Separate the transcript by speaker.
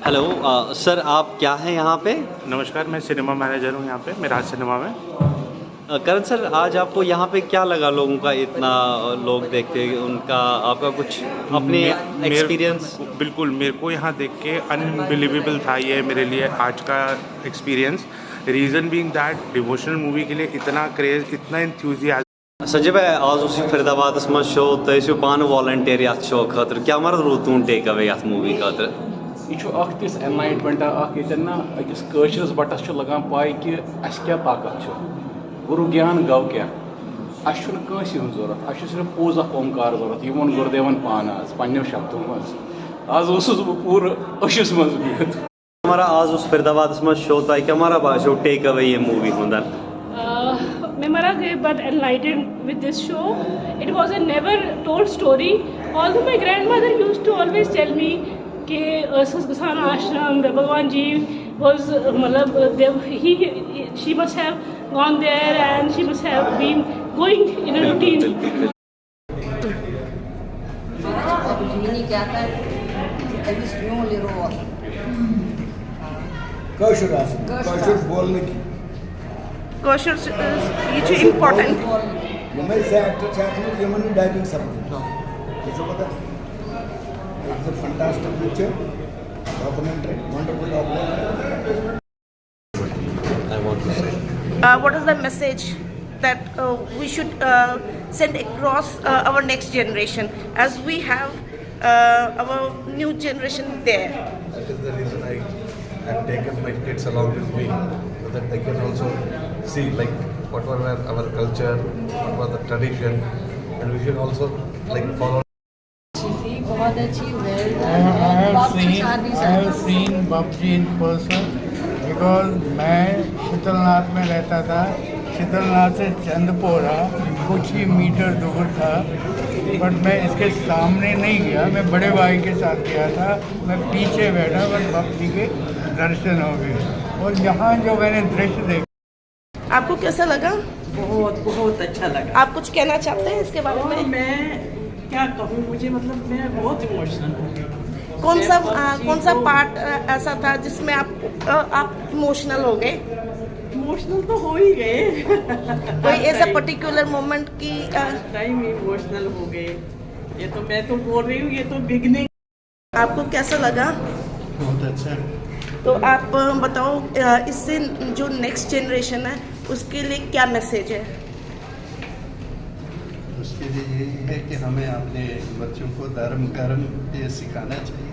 Speaker 1: Hello sir आप क्या हैं यहाँ पे?
Speaker 2: नमस्कार, मैं सिनेमा मैनेजर हूँ यहाँ पे मिराज सिनेमा में।
Speaker 1: करण सर आज आपको यहाँ पे क्या लगा लोगों का इतना लोग देखते उनका आपका कुछ अपने
Speaker 2: मे मेर
Speaker 1: एक्सपीरियंस?
Speaker 2: बिल्कुल, मेरे को यहाँ देख के अनबिलीवेबल था ये मेरे लिए आज का experience. Reason being that devotional movie के लिए इतना क्रेज़, इतना एंथुसियाज़म।
Speaker 1: संजय भाई आज उस फरीदाबाद मज शो तो पान वॉलंटियर ये शो खतर क्या मर रू तुम टेक अवे ये मूवी खतर?
Speaker 3: यह तिस एनलाइटमेंट ना अकिस कशरस बटस लगान पाई कि अस क्या ताकत गुरु ज्ञान गव क्या अस जरूरत अस सिर्फ पोज अख ओंकार जरूरत यह वो गुरुदेवन पान आज पन्नो शब्दों मज आज बह पूरे अशस मज बिहत।
Speaker 1: हमारा आज उस फरीदाबाद मज शो तो क्या हमारा बाशो टेक अवे ये मूवी होंदा?
Speaker 4: Memara gave but enlightened with this show. It was a never told story. Although my grandmother used to always tell me कि ससगसान आश्रम भगवान जी was मतलब she must have gone there and she must have been going in a routine.
Speaker 5: कौशल बोलने की
Speaker 6: कौशल ये जो important
Speaker 5: मैं से एक्टर चाहता हूँ ये मनी डाइविंग समथिंग मुझे पता it's a fantastic picture documentary wonderful documentary.
Speaker 1: I want to say.
Speaker 6: what is the message that we should send across our next generation as we have our new generation there?
Speaker 7: That is the reason I have taken my kids along with me so that they can also see like what were our culture, what was the tradition, and we should also like follow.
Speaker 8: बहुत अच्छी
Speaker 9: I have seen बाबूजी in person because मैं शीतलनाथ में रहता था। शीतलनाथ से चंदपोरा कुछ ही metre दूर था, बट मैं इसके सामने नहीं गया। मैं बड़े भाई के साथ गया था, मैं पीछे बैठा बट बाबूजी के दर्शन हो गए। और यहाँ जो मैंने दृश्य देखा।
Speaker 6: आपको कैसा लगा?
Speaker 8: बहुत बहुत अच्छा लगा।
Speaker 6: आप कुछ कहना चाहते हैं इसके बारे में?
Speaker 8: मैं क्या कहूँ, मुझे मतलब मैं बहुत इमोशनल हो गई।
Speaker 6: कौन सा पार्ट ऐसा था जिसमें आप इमोशनल हो गए?
Speaker 8: इमोशनल तो हो ही गए।
Speaker 6: कोई ऐसा पर्टिकुलर मोमेंट की
Speaker 8: टाइम इमोशनल हो गए। ये तो मैं तो बोल रही हूँ, ये तो बिगनिंग।
Speaker 6: आपको कैसा लगा?
Speaker 9: बहुत अच्छा।
Speaker 6: तो आप बताओ इससे जो नेक्स्ट जनरेशन है उसके लिए क्या मैसेज है?
Speaker 7: उसके लिए यही है कि हमें अपने बच्चों को धर्म कर्म ये सिखाना चाहिए।